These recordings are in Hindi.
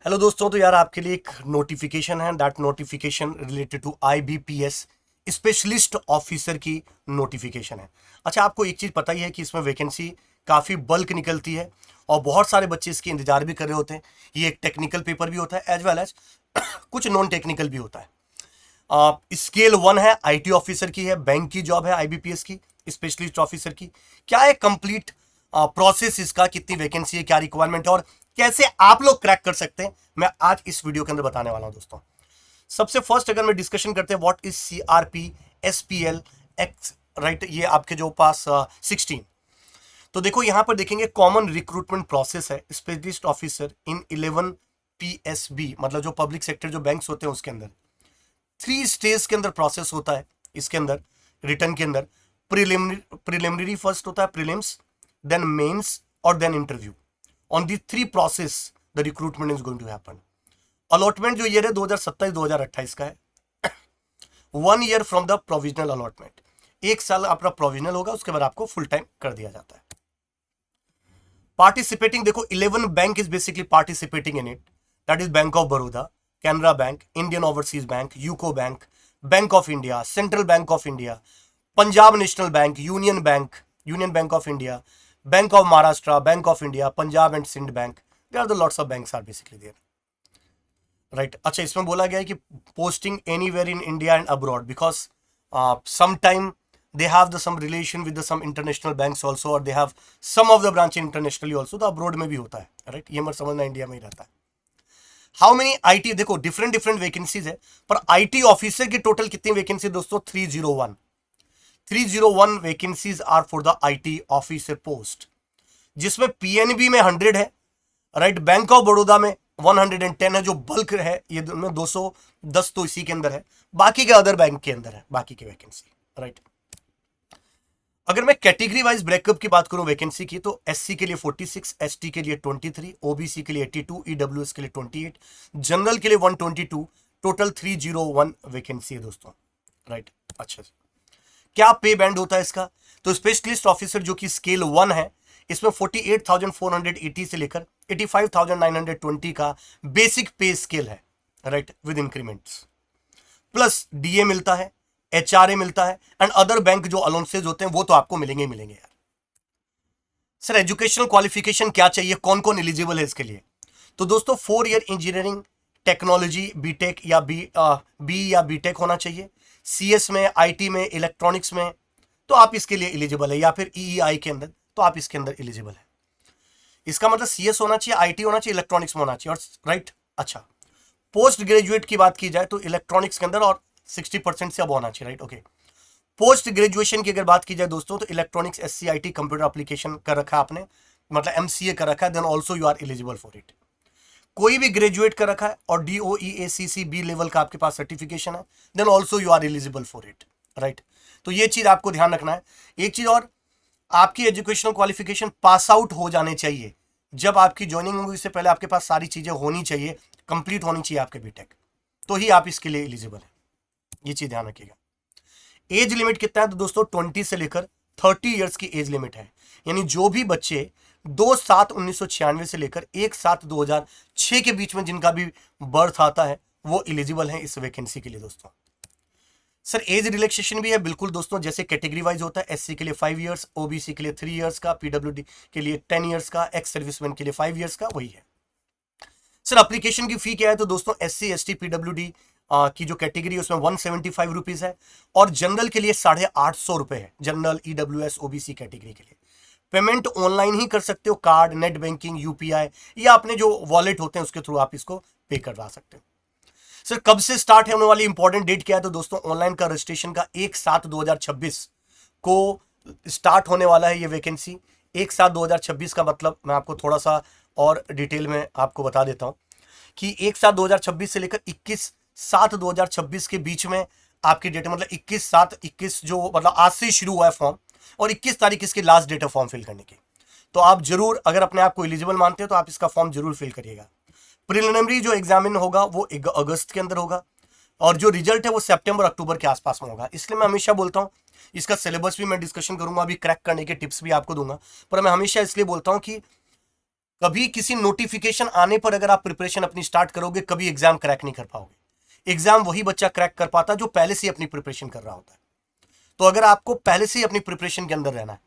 हेलो दोस्तों, तो यार आपके लिए एक नोटिफिकेशन है। That notification related to IBPS specialist officer की नोटिफिकेशन है। अच्छा, आपको एक चीज पता ही है कि इसमें वैकेंसी काफी बल्क निकलती है और बहुत सारे बच्चे इसके इंतजार भी कर रहे होते हैं। ये एक टेक्निकल पेपर भी होता है एज वेल एज कुछ नॉन टेक्निकल भी होता है। स्केल 1 है, आईटी ऑफिसर की है, बैंक की जॉब है, आईबीपीएस की स्पेशलिस्ट ऑफिसर की। क्या है कंप्लीट प्रोसेस इसका, कितनी वैकेंसी है, क्या रिक्वायरमेंट है और कैसे आप लोग क्रैक कर सकते हैं, मैं आज इस वीडियो के अंदर बताने वाला हूं दोस्तों। सबसे फर्स्ट अगर मैं डिस्कशन करते हैं what is CRP SPL x, right, ये आपके जो पास 16। तो देखो यहां पर देखेंगे कॉमन रिक्रूटमेंट प्रोसेस है स्पेशलिस्ट ऑफिसर इन 11 पीएसबी, मतलब जो पब्लिक सेक्टर जो बैंक्स होते हैं उसके अंदर 3 स्टेज के अंदर प्रोसेस होता है। इसके अंदर रिटर्न के अंदर प्रिलिमिनरी फर्स्ट होता है, प्रीलिम्स, देन मेंस और then interview. On the 3 process the recruitment is going to happen. Allotment जो ईयर है 2027-2028 का है। 1 year from the provisional allotment, 1 साल आपका प्रोविजनल होगा, उसके बाद आपको फुल टाइम कर दिया जाता है। पार्टिसिपेटिंग देखो 11 bank is basically participating in it. That is bank of Baroda, Canara bank, Indian overseas bank, UCO bank, bank of India, central bank of India, Punjab national bank, union bank, union bank of India, bank of Maharashtra, bank of India, Punjab and Sindh bank. There are the lots of banks are basically there, right. अच्छा, इसमें बोला गया है कि posting anywhere in India and abroad because some time they have the some relation with the some international banks also, और they have some of the branch internationally also, तो अब्रॉड में भी होता है, राइट। ये मत समझना इंडिया में ही रहता है। हाउ मेनी आईटी, देखो डिफरेंट डिफरेंट वैकेंसीज है, पर आईटी ऑफिसर की टोटल कितनी वैकेंसी दोस्तों? 301 vacancies are for the IT officer post, जिसमें पीएनबी में 100 है, राइट। बैंक ऑफ बड़ौदा में 110 है, जो बल्क है, ये 210 तो इसी के अंदर है, बाकी के अदर बैंक के अंदर है बाकी की वैकेंसी, राइट। अगर मैं कैटेगरी वाइज ब्रेकअप की बात करूं वैकेंसी की, तो एससी के लिए 46, एसटी के लिए 23, ओबीसी के लिए 82, ईडब्ल्यूएस के लिए 28, जनरल के लिए 122, टोटल 301 वैकेंसी है दोस्तों, राइट। अच्छा जी, क्या पे बैंड होता है इसका? तो स्पेशलिस्ट ऑफिसर जो कि स्केल 1 है, इसमें 48,480 से लेकर 85,920 का बेसिक पे स्केल है, right, with increments, plus DA मिलता है, एचआरए मिलता है एंड अदर बैंक जो अलाउंसेज होते हैं वो तो आपको मिलेंगे ही मिलेंगे यार। सर एजुकेशनल क्वालिफिकेशन क्या चाहिए, कौन कौन एलिजिबल है इसके लिए? तो दोस्तों 4 ईयर इंजीनियरिंग टेक्नोलॉजी बीटेक या बी या बीटेक होना चाहिए, सीएस में, आईटी में, इलेक्ट्रॉनिक्स में, तो आप इसके लिए एलिजिबल है, या फिर ईईआई के अंदर तो आप इसके अंदर एलिजिबल है। इसका मतलब सीएस होना चाहिए, आईटी होना चाहिए, इलेक्ट्रॉनिक्स में होना चाहिए, और राइट। अच्छा, पोस्ट ग्रेजुएट की बात की जाए तो इलेक्ट्रॉनिक्स के अंदर और 60% से अब होना चाहिए, राइट। ओके, पोस्ट ग्रेजुएशन की अगर बात की जाए दोस्तों, तो इलेक्ट्रॉनिक्स एससीआईटी कंप्यूटर एप्लीकेशन कर रखा है आपने, मतलब एमसीए कर रखा है, then also you are eligible for it. कोई भी ग्रेजुएट कर रखा है और डीओईएसीसी बी लेवल का आपके पास सर्टिफिकेशन है, then also you are eligible for it, right. तो ये चीज आपको ध्यान रखना है। एक चीज और, आपकी एजुकेशनल क्वालिफिकेशन पास आउट हो जाने चाहिए, जब आपकी ज्वाइनिंग होगी इससे पहले आपके पास सारी चीजें होनी चाहिए, कंप्लीट होनी चाहिए आपके बीटेक, तो ही आप इसके लिए एलिजिबल है, ये चीज ध्यान रखिएगा। एज लिमिट कितना है? तो दोस्तों 20 से लेकर 30 इयर्स की एज लिमिट है, यानी जो भी बच्चे 2/7/1996 से लेकर 1/7/2006 के बीच में जिनका भी बर्थ आता है वो एलिजिबल है इस वैकेंसी के लिए दोस्तों। सर एज रिलैक्सेशन भी है, बिल्कुल दोस्तों, जैसे कैटेगरी वाइज होता है, एससी के लिए 5 इयर्स, ओबीसी के लिए 3 इयर्स का, पीडब्ल्यूडी के लिए 10 इयर्स का, एक्स सर्विसमैन के लिए 5 इयर्स का, वही है। सर एप्लीकेशन की फी क्या है? तो दोस्तों एससी एसटी पीडब्ल्यूडी की जो कैटेगरी है उसमें 175 रुपीज है, और जनरल के लिए 850 रुपए है, जनरल ईडब्ल्यूएस ओबीसी कैटेगरी के लिए। पेमेंट ऑनलाइन ही कर सकते हो, कार्ड, नेट बैंकिंग, यूपीआई, या अपने जो वॉलेट होते हैं उसके थ्रू आप इसको पे करवा सकते हो। सर कब से स्टार्ट होने वाली इंपॉर्टेंट डेट क्या है? तो दोस्तों ऑनलाइन का रजिस्ट्रेशन का 1/7/2026 को स्टार्ट होने वाला है ये वैकेंसी। 1/7/2026 का मतलब मैं आपको थोड़ा सा और डिटेल में आपको बता देता हूं कि 1/7/2026 से लेकर 21/7/2026 के बीच में आपकी डेट, मतलब 21/7/21 जो मतलब आज से शुरू हुआ है फॉर्म, और 21 तारीख इसकी लास्ट डेट है फॉर्म फिल करने की। तो आप जरूर अगर अपने आप को एलिजिबल मानते हो तो आप इसका फॉर्म जरूर फिल करिएगा। प्रिलिमिनरी जो एग्जामिन होगा वो अगस्त के अंदर होगा, और जो रिजल्ट है वो सितंबर अक्टूबर के आसपास में होगा। इसलिए मैं हमेशा बोलता हूँ, इसका सिलेबस भी मैं डिस्कशन करूंगा, अभी क्रैक करने के टिप्स भी आपको दूंगा, पर मैं हमेशा इसलिए बोलता हूँ कि कभी किसी नोटिफिकेशन आने पर अगर आप प्रिपरेशन अपनी स्टार्ट करोगे, कभी एग्जाम क्रैक नहीं कर पाओगे। एग्जाम वही बच्चा क्रैक कर पाता जो पहले से ही अपनी प्रिपरेशन कर रहा होता है। तो अगर आपको पहले से ही अपनी प्रिपरेशन के अंदर रहना है,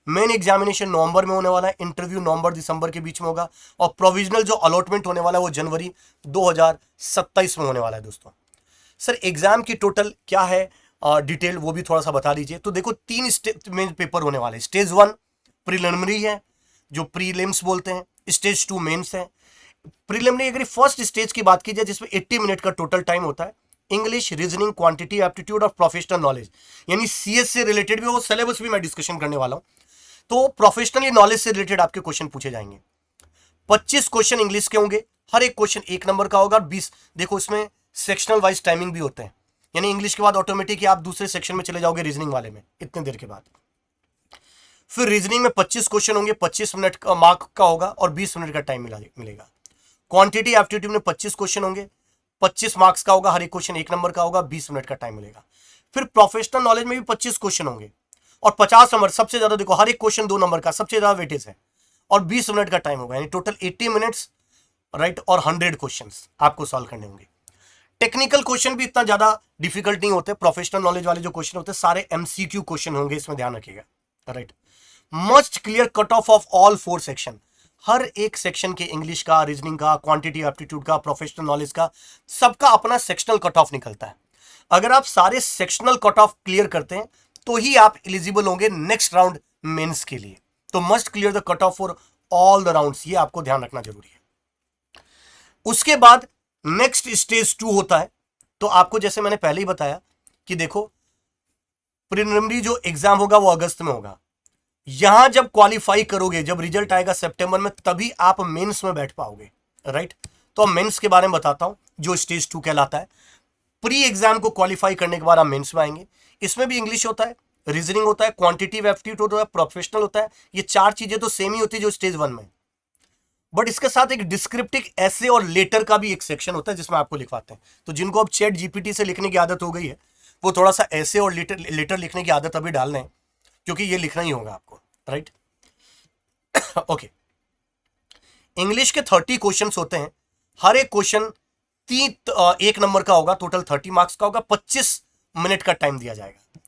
मेन एग्जामिनेशन नवंबर में होने वाला है, इंटरव्यू नवंबर दिसंबर के बीच में होगा, और प्रोविजनल जो अलॉटमेंट होने वाला है वो जनवरी 2027 में होने वाला है दोस्तों। सर एग्जाम की टोटल क्या है डिटेल, वो भी थोड़ा सा बता दीजिए। तो देखो 3 स्टेज में पेपर होने वाले हैं। स्टेज 1 प्रीलिमिनरी है, जो प्रीलिम्स बोलते हैं। स्टेज 2 मेंस है। प्रीलिमिनरी अगर फर्स्ट स्टेज की बात की जाए जिसमें 80 मिनट का टोटल टाइम होता है, इंग्लिश, रीजनिंग, क्वांटिटी, एप्टीट्यूड और प्रोफेशनल नॉलेज, यानी सीएस से रिलेटेड भी, वो सिलेबस भी मैं डिस्कशन करने वाला हूं। तो प्रोफेशनल नॉलेज से रिलेटेड आपके क्वेश्चन पूछे जाएंगे। 25 क्वेश्चन इंग्लिश के होंगे, हर एक क्वेश्चन 1 नंबर का होगा। 20 देखो इसमें सेक्शनल वाइज टाइमिंग भी होते हैं, यानी इंग्लिश के बाद ऑटोमेटिक आप दूसरे सेक्शन में चले जाओगे रीजनिंग वाले में इतने देर के बाद। फिर रीजनिंग में 25 क्वेश्चन होंगे, 25 मिनट का मार्क का होगा और 20 मिनट का टाइम मिलेगा। क्वांटिटी एप्टीट्यूड में 25 क्वेश्चन होंगे, 25 मार्क्स का होगा, हर एक क्वेश्चन 1 नंबर का होगा, 20 मिनट का टाइम मिलेगा। फिर प्रोफेशनल नॉलेज में भी 25 क्वेश्चन होंगे और 50 नंबर, सबसे ज्यादा देखो हर एक क्वेश्चन 2 नंबर का, सबसे ज्यादा वेटेज है, और 20 मिनट का टाइम होगा, यानी टोटल 80 मिनट्स राइट, और 100 क्वेश्चन आपको सॉल्व करने होंगे। टेक्निकल क्वेश्चन भी इतना ज्यादा डिफिकल्ट नहीं होते। प्रोफेशनल नॉलेज वाले जो क्वेश्चन होते हैं सारे एमसीक्यू क्वेश्चन होंगे, इसमें ध्यान रखिएगा right. Must clear cut off all 4 section, हर एक सेक्शन के इंग्लिश का, रीजनिंग का, क्वांटिटी एप्टीट्यूड का, प्रोफेशनल नॉलेज का, सबका अपना सेक्शनल कट ऑफ निकलता है। अगर आप सारे सेक्शनल कट ऑफ क्लियर करते हैं तो ही आप एलिजिबल होंगे नेक्स्ट राउंड मेंस के लिए। तो must clear the cut off for all the rounds, ये आपको ध्यान रखना जरूरी है। उसके बाद नेक्स्ट स्टेज 2 होता है। तो आपको जैसे मैंने पहले ही बताया कि देखो प्रीलिमिनरी जो एग्जाम होगा वो अगस्त में होगा। यहां जब क्वालिफाई करोगे, जब रिजल्ट आएगा सितंबर में, तभी आप मेंस में बैठ पाओगे राइट। तो मेंस के बारे में बताता हूं, जो स्टेज 2 कहलाता है। प्री एग्जाम को क्वालिफाई करने के बाद आप मेंस में आएंगे। इसमें भी इंग्लिश होता है, रीजनिंग होता है, क्वांटिटी एप्टीट्यूड होता है, प्रोफेशनल होता है। ये 4 चीजें तो सेम ही होती है जो स्टेज 1 में, बट इसके साथ एक डिस्क्रिप्टिव ऐसे और लेटर का भी एक सेक्शन होता है जिसमें आपको लिखवाते हैं। तो जिनको अब चैट जीपीटी से लिखने की आदत हो गई है, वो थोड़ा सा ऐसे और लेटर लिखने की आदत अभी डाल लें, क्योंकि ये लिखना ही होगा आपको राइट। ओके, इंग्लिश के 30 क्वेश्चंस होते हैं, हर एक क्वेश्चन 1 नंबर का होगा, टोटल 30 मार्क्स का होगा, 25 मिनट का टाइम दिया जाएगा।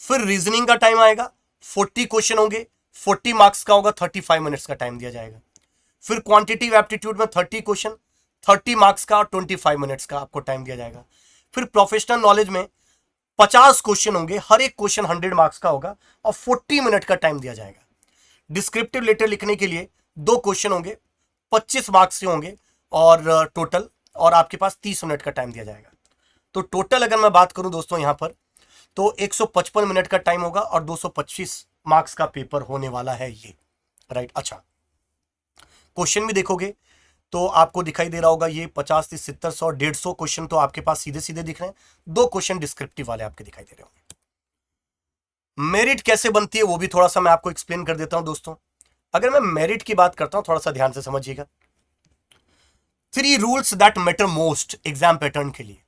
फिर रीजनिंग का टाइम आएगा, 40 क्वेश्चन होंगे, 40 मार्क्स का होगा, 35 मिनट्स का टाइम दिया जाएगा। फिर क्वांटिटी एप्टीट्यूड में 30 क्वेश्चन, 30 मार्क्स का और 25 मिनट्स का आपको टाइम दिया जाएगा। फिर प्रोफेशनल नॉलेज में 50 क्वेश्चन होंगे, हर एक क्वेश्चन 100 मार्क्स का होगा और 40 मिनट का टाइम दिया जाएगा। डिस्क्रिप्टिव लेटर लिखने के लिए 2 क्वेश्चन होंगे, 25 मार्क्स के होंगे और टोटल, और आपके पास 30 मिनट का टाइम दिया जाएगा। तो टोटल अगर मैं बात करूं दोस्तों यहां पर, तो 155 मिनट का टाइम होगा और 225 मार्क्स का पेपर होने वाला है ये राइट। अच्छा, क्वेश्चन भी देखोगे तो आपको दिखाई दे रहा होगा ये 50, 30, 70, 100, 150 क्वेश्चन तो आपके पास सीधे सीधे दिख रहे हैं। 2 क्वेश्चन डिस्क्रिप्टिव वाले आपके दिखाई दे रहे होंगे। मेरिट कैसे बनती है वो भी थोड़ा सा मैं आपको एक्सप्लेन कर देता हूं दोस्तों। अगर मैं मेरिट की बात करता हूं, थोड़ा सा ध्यान से समझिएगा। 3 rules that matter most exam pattern के लिए।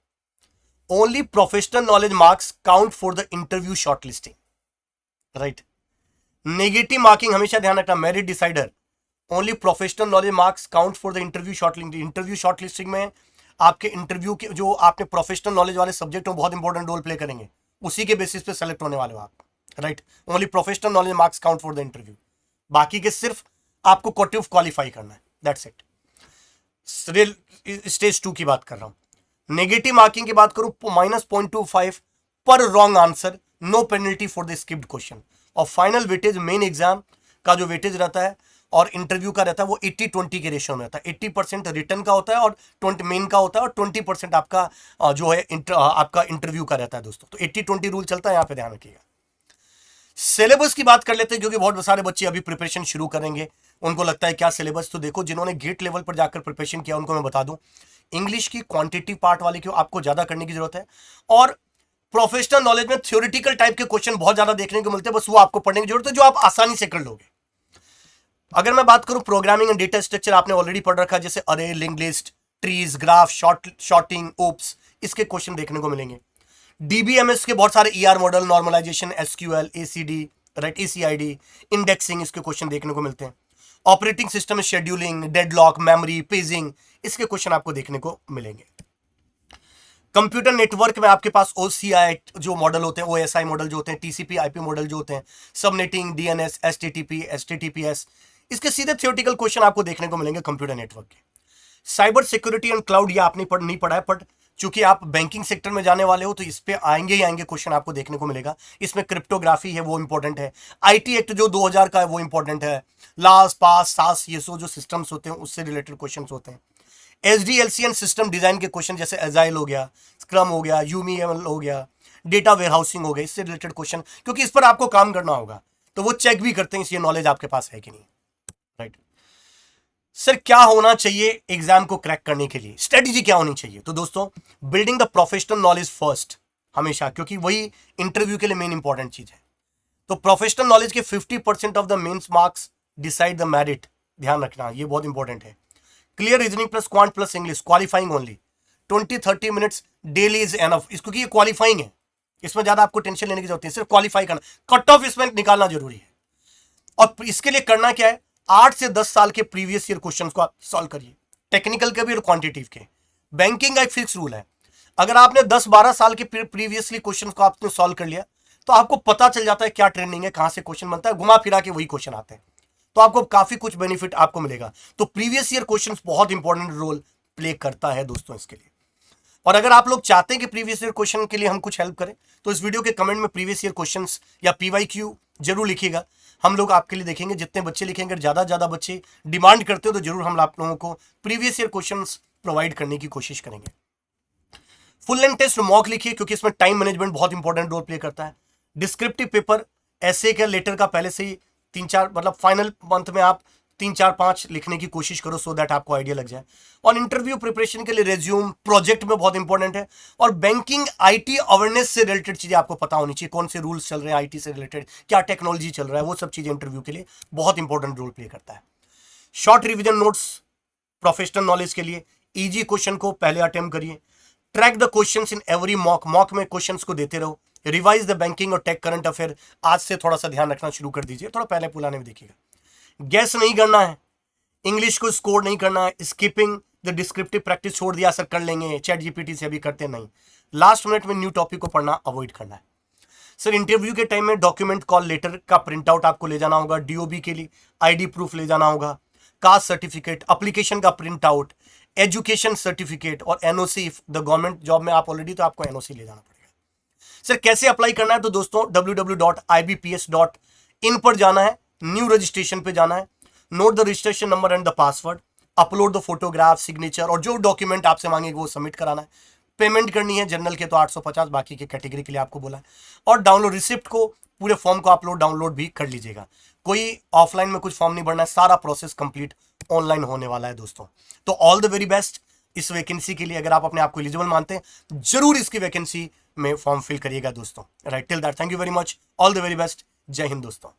Only professional knowledge marks count for the interview shortlisting right. Negative marking हमेशा ध्यान रखना, merit decider, only professional knowledge marks count for the interview shortlisting. Interview shortlisting में आपके इंटरव्यू के जो आपने प्रोफेशनल नॉलेज वाले सब्जेक्ट में बहुत इंपॉर्टेंट रोल प्ले करेंगे, उसी के बेसिस पे सेलेक्ट होने वाले हो आप right. Only professional knowledge marks count for the interview, बाकी के सिर्फ आपको क्वार्टिव क्वालिफाई करना है, दैट्स इट। स्टेज 2 की बात कर रहा हूं। नेगेटिव मार्किंग की बात करूं, -0.25 पर wrong answer, no penalty for the skipped question. और फाइनल वेटेज मेन एग्जाम का जो वेटेज रहता है और इंटरव्यू का रहता है वो 80-20 के रेशियो में रहता है। 80% रिटर्न का होता है और 20 मेन का होता है और 20% आपका जो है आपका इंटरव्यू का रहता है दोस्तों। तो 80-20 रूल चलता है, यहां पे ध्यान रखिएगा। सिलेबस की बात कर लेते हैं, क्योंकि बहुत सारे बच्चे अभी प्रिपरेशन शुरू करेंगे, उनको लगता है क्या सिलेबस। तो देखो, जिन्होंने गेट लेवल पर जाकर प्रिपरेशन किया उनको मैं बता दूं, इंग्लिश की क्वांटिटी पार्ट वाले की आपको ज्यादा करने की जरूरत है, और प्रोफेशनल नॉलेज में थ्योरेटिकल टाइप के क्वेश्चन बहुत ज्यादा देखने को मिलते हैं, बस वो आपको पढ़ने की जरूरत है, जो आप आसानी से कर लोगे। अगर मैं बात करूं प्रोग्रामिंग एंड डेटा स्ट्रक्चर, आपने ऑलरेडी पढ़ रखा है, जैसे अरे, linked list, trees, graph, sorting, oops, इसके क्वेश्चन देखने को मिलेंगे। डीबीएमएस के बहुत सारे ER model, normalisation, SQL, ACD right, ACID, indexing, इसके क्वेश्चन देखने को मिलते हैं। Operating system scheduling, deadlock, memory, paging, इसके क्वेश्चन आपको देखने को मिलेंगे। कंप्यूटर नेटवर्क में आपके पास OCI जो मॉडल होते हैं, OSI मॉडल जो होते हैं, TCP IP मॉडल जो होते हैं, सबनेटिंग, DNS, STTP, HTTPS, इसके सीधे थियोरेटिकल क्वेश्चन आपको देखने को मिलेंगे कंप्यूटर नेटवर्क के। साइबर सिक्योरिटी एंड क्लाउड, ये आपने नहीं पढ़ा है, बट चूंकि आप बैंकिंग सेक्टर में जाने वाले हो तो इस पे आएंगे ही आएंगे क्वेश्चन आपको देखने को मिलेगा। इसमें क्रिप्टोग्राफी है वो इंपॉर्टेंट है, IT एक्ट जो 2000 का है वो इंपॉर्टेंट है, लास्ट पास सास ये जो सिस्टम्स होते हैं उससे रिलेटेड क्वेश्चन होते हैं। SDLC एंड सिस्टम डिजाइन के क्वेश्चन जैसे एजाइल हो गया, स्क्रम हो गया, UML हो गया, डेटा वेयरहाउसिंग हो गया, इससे रिलेटेड क्वेश्चन, क्योंकि इस पर आपको काम करना होगा तो वो चेक भी करते हैं ये नॉलेज आपके पास है कि नहीं, राइट। सर क्या होना चाहिए एग्जाम को क्रैक करने के लिए, स्ट्रेटेजी क्या होनी चाहिए? तो दोस्तों building the professional knowledge first हमेशा, क्योंकि वही इंटरव्यू के लिए मेन इंपॉर्टेंट चीज है। तो प्रोफेशनल नॉलेज के 50% of the mains marks decide the merit, ध्यान रखना ये बहुत इंपॉर्टेंट है। Clear reasoning plus quant plus English, qualifying only, 20-30 minutes daily is enough, क्योंकि ये क्वालिफाइंग है, इसमें ज्यादा आपको टेंशन लेने की जरूरत नहीं, सिर्फ क्वालिफाई करना, कट ऑफ इसमें निकालना जरूरी है। और इसके लिए करना क्या है, 8 से 10 साल के प्रीवियस ईयर क्वेश्चंस को आप सॉल्व करिए, टेक्निकल के भी और क्वांटिटेटिव के। बैंकिंग का एक फिक्स रूल है, अगर आपने 10-12 साल के प्रीवियसली क्वेश्चंस को आपने सॉल्व कर लिया तो आपको पता चल जाता है क्या ट्रेंडिंग है, कहां से क्वेश्चन बनता है, घुमा फिरा के वही क्वेश्चन आते हैं, तो आपको काफी कुछ बेनिफिट आपको मिलेगा। तो प्रीवियस ईयर क्वेश्चंस बहुत इंपॉर्टेंट रोल प्ले करता है दोस्तों इसके लिए। और अगर आप लोग चाहते हैं कि प्रीवियस ईयर क्वेश्चन के लिए हम कुछ हेल्प करें तो इस वीडियो के कमेंट में प्रीवियस ईयर क्वेश्चंस या PYQ जरूर लिखिएगा, हम लोग आपके लिए देखेंगे। जितने बच्चे लिखेंगे, अगर ज्यादा बच्चे डिमांड करते हो तो जरूर हम आप लोगों को प्रीवियस ईयर क्वेश्चंस प्रोवाइड करने की कोशिश करेंगे। फुल लेंथ टेस्ट मॉक लिखिए, क्योंकि इसमें टाइम मैनेजमेंट बहुत इंपॉर्टेंट रोल प्ले करता है। डिस्क्रिप्टिव पेपर ऐसे का लेटर का पहले से ही 3-4 मतलब फाइनल मंथ में आप 3-4-5 लिखने की कोशिश करो, सो दैट आपको आइडिया लग जाए। और इंटरव्यू प्रिपरेशन के लिए रेज्यूम, प्रोजेक्ट में बहुत इंपॉर्टेंट है। और बैंकिंग IT अवेयरनेस से रिलेटेड चीजें आपको पता होनी चाहिए, कौन से रूल्स चल रहे हैं IT से रिलेटेड, क्या टेक्नोलॉजी चल रहा है, वो सब चीजें इंटरव्यू के लिए बहुत इंपॉर्टेंट रोल प्ले करता है। Short revision notes professional knowledge के लिए, इजी क्वेश्चन को पहले अटेम्प्ट करिए। Track the questions in every mock में क्वेश्चंस को देते रहो। रिवाइज द बैंकिंग और टेक करंट अफेयर, आज से थोड़ा सा ध्यान रखना शुरू कर दीजिए, थोड़ा पहले पुलाने में देखिएगा। गैस नहीं करना है, इंग्लिश को स्कोर नहीं करना है, स्किपिंग द डिस्क्रिप्टिव प्रैक्टिस छोड़ दिया, सर कर लेंगे चैट GPT से, अभी करते नहीं। लास्ट मिनट में न्यू टॉपिक को पढ़ना अवॉइड करना है। सर इंटरव्यू के टाइम में डॉक्यूमेंट कॉल लेटर का प्रिंट आउट आपको ले जाना होगा, DOB के लिए ID प्रूफ ले जाना होगा, कास्ट सर्टिफिकेट, एप्लीकेशन का प्रिंट आउट, एजुकेशन सर्टिफिकेट और NOC। द गवर्नमेंट जॉब में आप ऑलरेडी तो आपको NOC ले जाना पड़ेगा। सर कैसे अप्लाई करना है, तो दोस्तों www.ibps.in पर जाना है, न्यू रजिस्ट्रेशन पे जाना है, note the registration number and the password, upload the photograph, signature और जो डॉक्यूमेंट आपसे मांगेंगे वो सबमिट कराना है। पेमेंट करनी है, जनरल के तो 850, बाकी के कैटेगरी के लिए आपको बोला है। और डाउनलोड रिसिप्ट को, पूरे फॉर्म को अपलोड डाउनलोड भी कर लीजिएगा, कोई ऑफलाइन में कुछ फॉर्म नहीं भरना है, सारा प्रोसेस कंप्लीट ऑनलाइन होने वाला है दोस्तों। तो ऑल द वेरी बेस्ट इस वैकेंसी के लिए, अगर आप अपने आप को एलिजिबल मानते हैं जरूर इसकी वैकेंसी में फॉर्म फिल करिएगा दोस्तों। Right, till that thank you very much, all the very best, जय हिंद दोस्तों।